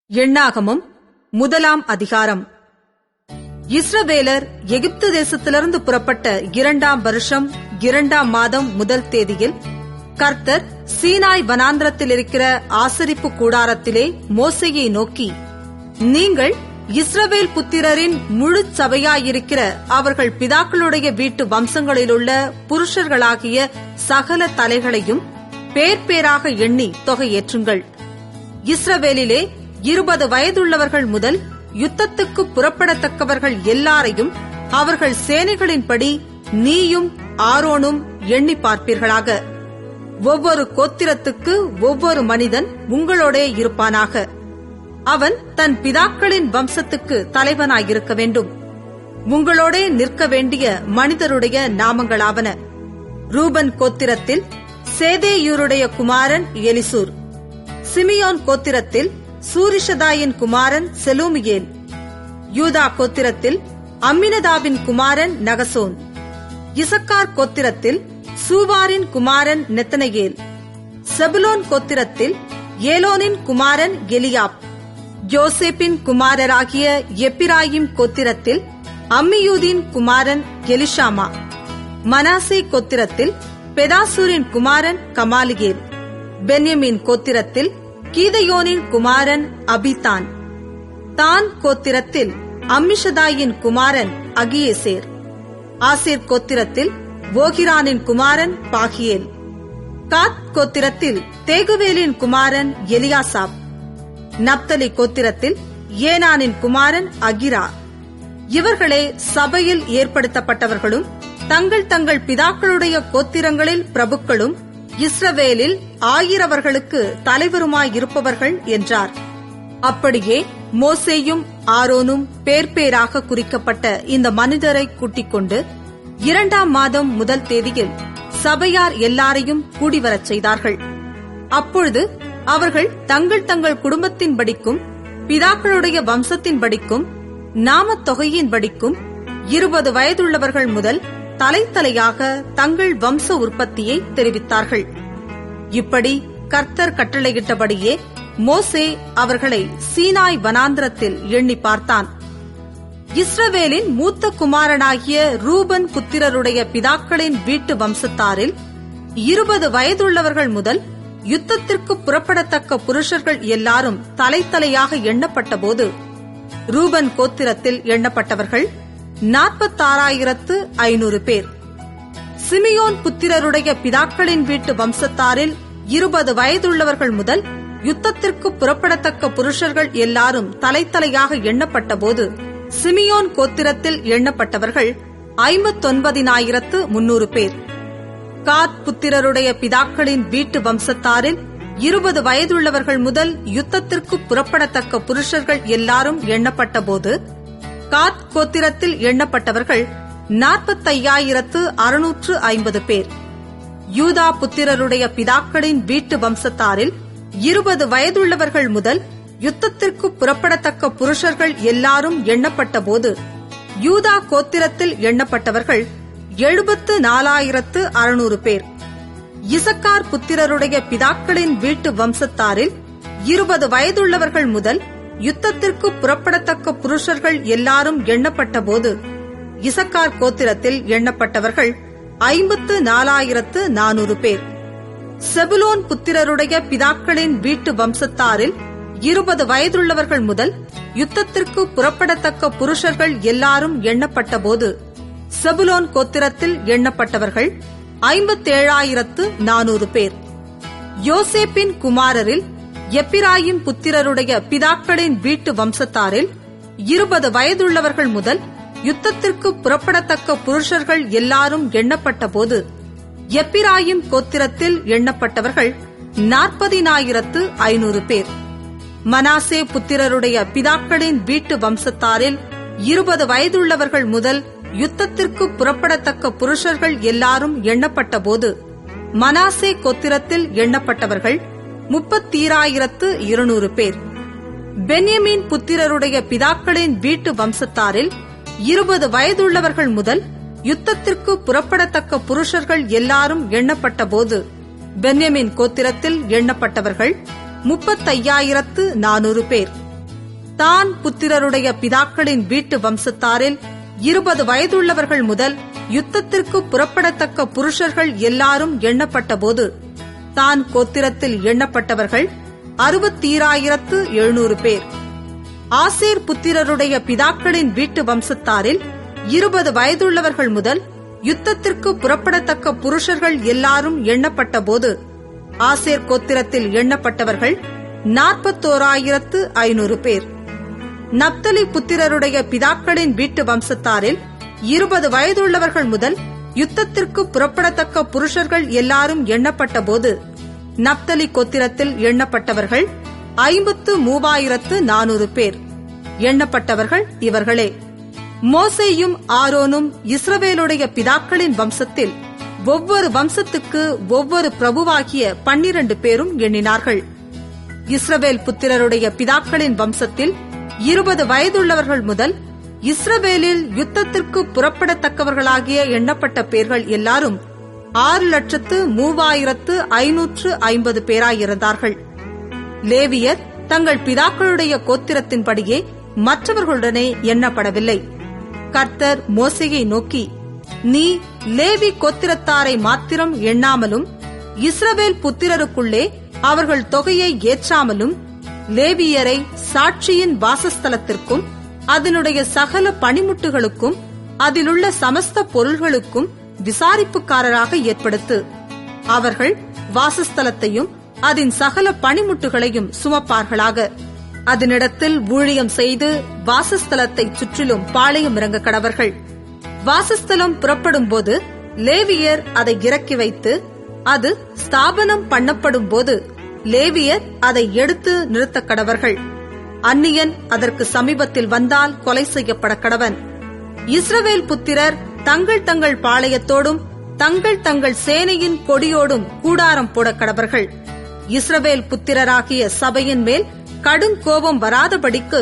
எண்ணாகமம் 1 அதிகாரம். இஸ்ரவேலர் எகிப்து தேசத்திலிருந்து புறப்பட்ட 2ஆம் வருஷம் 2ஆம் மாதம் 1 தேதியில் கர்த்தர் சீனாய் வனாந்திரத்தில் இருக்கிற ஆசரிப்பு கூடாரத்திலே மோசேயை நோக்கி, நீங்கள் இஸ்ரவேல் புத்திரரின் முழு சபையாயிருக்கிற அவர்கள் பிதாக்களுடைய வீட்டு வம்சங்களிலுள்ள புருஷர்களாகிய சகல தலைகளையும் பேர் பேராக எண்ணி தொகையேற்றுங்கள். இஸ்ரவேலிலே 20 வயதுள்ளவர்கள் முதல் யுத்தத்துக்கு புறப்படத்தக்கவர்கள் எல்லாரையும் அவர்கள் சேனைகளின்படி நீயும் ஆரோனும் எண்ணி பார்ப்பீர்களாக. ஒவ்வொரு கோத்திரத்துக்கு ஒவ்வொரு மனிதன் உங்களோடே இருப்பானாக. அவன் தன் பிதாக்களின் வம்சத்துக்கு தலைவனாயிருக்க வேண்டும். உங்களோடே நிற்க வேண்டிய மனிதருடைய நாமங்களாவன: ரூபன் கோத்திரத்தில் சேதேயூருடைய குமாரன் எலிசூர், சிமியோன் கோத்திரத்தில் சூரிஷதாயின் குமாரன் செலூமியேல், யூதா கோத்திரத்தில் அம்மினதாபின் குமாரன் நகசோன், இசக்கார் கோத்திரத்தில் சூவாரின் குமாரன் நெத்தனகேல், செபுலோன் கோத்திரத்தில் ஏலோனின் குமாரன் எலியாப், யோசேப்பின் குமாரராகிய எப்பிராயிம் கோத்திரத்தில் அம்மியூதின் குமாரன் எலிஷாமா, மனாசே கோத்திரத்தில் பெதாசூரின் குமாரன் கமாலியேல், பென்யமீன் கோத்திரத்தில் கீதையோனின் குமாரன் அபிதான், தான் கோத்திரத்தில் அம்மிஷதாயின் குமாரன் அகியேசேர், ஆசேர் கோத்திரத்தில் ஓகிரானின் குமாரன் பாகியேல், காத் கோத்திரத்தில் தேகுவேலின் குமாரன் எலியாசாப், நப்தலி கோத்திரத்தில் ஏனானின் குமாரன் அகிரா. இவர்களே சபையில் ஏற்படுத்தப்பட்டவர்களும் தங்கள் தங்கள் பிதாக்களுடைய கோத்திரங்களில் பிரபுக்களும் இஸ்ரவேலில் ஆயிரவர்களுக்கு தலைவருமாயிருப்பவர்கள் என்றார். அப்படியே மோசேயும் ஆரோனும் பேர் பேராக குறிக்கப்பட்ட இந்த மனிதரை கூட்டிக் கொண்டு 2ஆம் மாதம் 1 தேதியில் சபையார் எல்லாரையும் கூடிவரச் செய்தார்கள். அப்பொழுது அவர்கள் தங்கள் தங்கள் குடும்பத்தின்படிக்கும் பிதாக்களுடைய வம்சத்தின்படிக்கும் நாமத் தொகையின்படிக்கும் 20 வயதுள்ளவர்கள் முதல் தலைத்தலையாக தங்கள் வம்ச உற்பத்தியை தெரிவித்தார்கள். இப்படி கர்த்தர் கட்டளையிட்டபடியே மோசே அவர்களை சீனாய் வனாந்திரத்தில் எண்ணி பார்த்தான். இஸ்ரவேலின் மூத்த குமாரனாகிய ரூபன் புத்திரருடைய பிதாக்களின் வீட்டு வம்சத்தாரில் 20 வயதுள்ளவர்கள் முதல் யுத்தத்திற்கு புறப்படத்தக்க புருஷர்கள் எல்லாரும் தலைத்தலையாக எண்ணப்பட்டபோது ரூபன் கோத்திரத்தில் எண்ணப்பட்டவர்கள் 46,500 பேர். சிமியோன் புத்திரருடைய பிதாக்களின் வீட்டு வம்சத்தாரில் 20 வயதுள்ளவர்கள் முதல் யுத்தத்திற்கு புறப்படத்தக்க புருஷர்கள் எல்லாரும் தலைத்தலையாக எண்ணப்பட்டபோது சிமியோன் கோத்திரத்தில் எண்ணப்பட்டவர்கள் 59,300 பேர். காத் புத்திரருடைய பிதாக்களின் வீட்டு வம்சத்தாரில் 20 வயதுள்ளவர்கள் முதல் யுத்தத்திற்கு புறப்படத்தக்க புருஷர்கள் எல்லாரும் எண்ணப்பட்டபோது காத் கோத்திரத்தில் எண்ணப்பட்டவர்கள் 45,650 பேர். யூதா புத்திரருடைய பிதாக்களின் வீட்டு வம்சத்தாரில் 20 வயதுள்ளவர்கள் முதல் யுத்தத்திற்கு புறப்படத்தக்க புருஷர்கள் எல்லாரும் எண்ணப்பட்டபோது யூதா கோத்திரத்தில் எண்ணப்பட்டவர்கள் 74,600 பேர். இசக்கார் புத்திரருடைய பிதாக்களின் வீட்டு வம்சத்தாரில் 20 வயதுள்ளவர்கள் முதல் யுத்தத்திற்கு புறப்படத்தக்க புருஷர்கள் எல்லாரும் எண்ணப்பட்டபோது இசக்கார் கோத்திரத்தில் எண்ணப்பட்டவர்கள் 54,400 பேர். செபுலோன் புத்திரருடைய பிதாக்களின் வீட்டு வம்சத்தாரில் 20 வயதுள்ளவர்கள் முதல் யுத்தத்திற்கு புறப்படத்தக்க புருஷர்கள் எல்லாரும் எண்ணப்பட்டபோது செபுலோன் கோத்திரத்தில் எண்ணப்பட்டவர்கள் 57,400 பேர். யோசேப்பின் குமாரரில் எப்பிராயிம் புத்திரருடைய பிதாக்களின் வீட்டு வம்சத்தாரில் 20 வயதுள்ளவர்கள் முதல் யுத்தத்திற்கு புறப்படத்தக்க புருஷர்கள் எல்லாரும் எண்ணப்பட்டபோது எப்பிராயிம் கோத்திரத்தில் எண்ணப்பட்டவர்கள் 40,500 பேர். மனாசே புத்திரருடைய பிதாக்களின் வீட்டு வம்சத்தாரில் 20 வயதுள்ளவர்கள் முதல் யுத்தத்திற்கு புறப்படத்தக்க புருஷர்கள் எல்லாரும் எண்ணப்பட்டபோது மனாசே கோத்திரத்தில் எண்ணப்பட்டவர்கள் 30,200 பேர். பென்யமீன் புத்திரருடைய பிதாக்களின் வீட்டு வம்சத்தாரில் 20 வயதுள்ளவர்கள் முதல் யுத்தத்திற்கு புறப்படத்தக்க புருஷர்கள் எல்லாரும் எண்ணப்பட்டபோது பென்யமீன் கோத்திரத்தில் எண்ணப்பட்டவர்கள் 35,400 பேர். தான் புத்திரருடைய பிதாக்களின் வீட்டு வம்சத்தாரில் 20 வயதுள்ளவர்கள் முதல் யுத்தத்திற்கு புறப்படத்தக்க புருஷர்கள் எல்லாரும் எண்ணப்பட்டபோது தான் கோத்திரத்தில் எண்ணப்பட்டவர்கள் 60,700 பேர். ஆசேர் புத்திரருடைய பிதாக்களின் வீட்டு வம்சத்தாரில் 20 வயதுள்ளவர்கள் முதல் யுத்தத்திற்கு புறப்படத்தக்க புருஷர்கள் எல்லாரும் எண்ணப்பட்டபோது ஆசேர் கோத்திரத்தில் எண்ணப்பட்டவர்கள் 41,500 பேர். நப்தலி புத்திரருடைய பிதாக்களின் வீட்டு வம்சத்தாரில் 20 வயதுள்ளவர்கள் முதல் யுத்தத்திற்கு புறப்படத்தக்க புருஷர்கள் எல்லாரும் எண்ணப்பட்டபோது நப்தலி கோத்திரத்தில் எண்ணப்பட்டவர்கள் 53,400 பேர். எண்ணப்பட்டவர்கள் இவர்களே. மோசேயும் ஆரோனும் இஸ்ரவேலுடைய பிதாக்களின் வம்சத்தில் ஒவ்வொரு வம்சத்துக்கு ஒவ்வொரு பிரபுவாகிய 12 பேரும் எண்ணினார்கள். இஸ்ரவேல் புத்திரருடைய பிதாக்களின் வம்சத்தில் 20 வயதுள்ளவர்கள் முதல் இஸ்ரவேலில் யுத்தத்திற்கு புறப்படத்தக்கவர்களாகிய எண்ணப்பட்ட பேர்கள் எல்லாரும் 6,03,550 பேராயிருந்தார்கள். லேவியர் தங்கள் பிதாக்களுடைய கோத்திரத்தின்படியே மற்றவர்களுடனே எண்ணப்படவில்லை. கர்த்தர் மோசேயை நோக்கி, நீ லேவி கோத்திரத்தாரை மாத்திரம் எண்ணாமலும் இஸ்ரவேல் புத்திரருக்குள்ளே அவர்கள் தொகையை ஏற்றாமலும் லேவியரை சாட்சியின் வாசஸ்தலத்திற்கும் அதனுடைய சகல பணிமுட்டுகளுக்கும் அதிலுள்ள சமஸ்த பொருள்களுக்கும் விசாரிப்புக்காரராக ஏற்படுத்து. அவர்கள் வாசஸ்தலத்தையும் அதன் சகல பணிமுட்டுகளையும் சுமப்பார்களாக. அதனிடத்தில் ஊழியம் செய்து வாசஸ்தலத்தை சுற்றிலும் பாளையம் இறங்க கடவர்கள். வாசஸ்தலம் புறப்படும் போது லேவியர் அதை இறக்கி வைத்து அது ஸ்தாபனம் பண்ணப்படும் போது லேவியர் அதை எடுத்து நிறுத்த கடவர்கள். அந்நியன் அதற்கு சமீபத்தில் வந்தால் கொலை செய்யப்பட கடவன். இஸ்ரவேல் புத்திரர் தங்கள் தங்கள் பாளையத்தோடும் தங்கள் தங்கள் சேனையின் கொடியோடும் கூடாரம் போட கடவர்கள். இஸ்ரவேல் புத்திரராகிய சபையின் மேல் கடும் கோபம் வராதபடிக்கு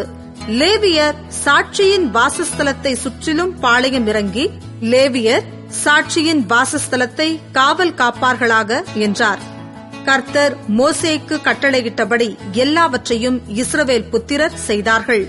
லேவியர் சாட்சியின் வாசஸ்தலத்தை சுற்றிலும் பாளையம் இறங்கி லேவியர் சாட்சியின் வாசஸ்தலத்தை காவல் காப்பார்களாக என்றார். கர்த்தர் மோசேக்கு கட்டளையிட்டபடி எல்லாவற்றையும் இஸ்ரவேல் புத்திரர் செய்தார்கள்.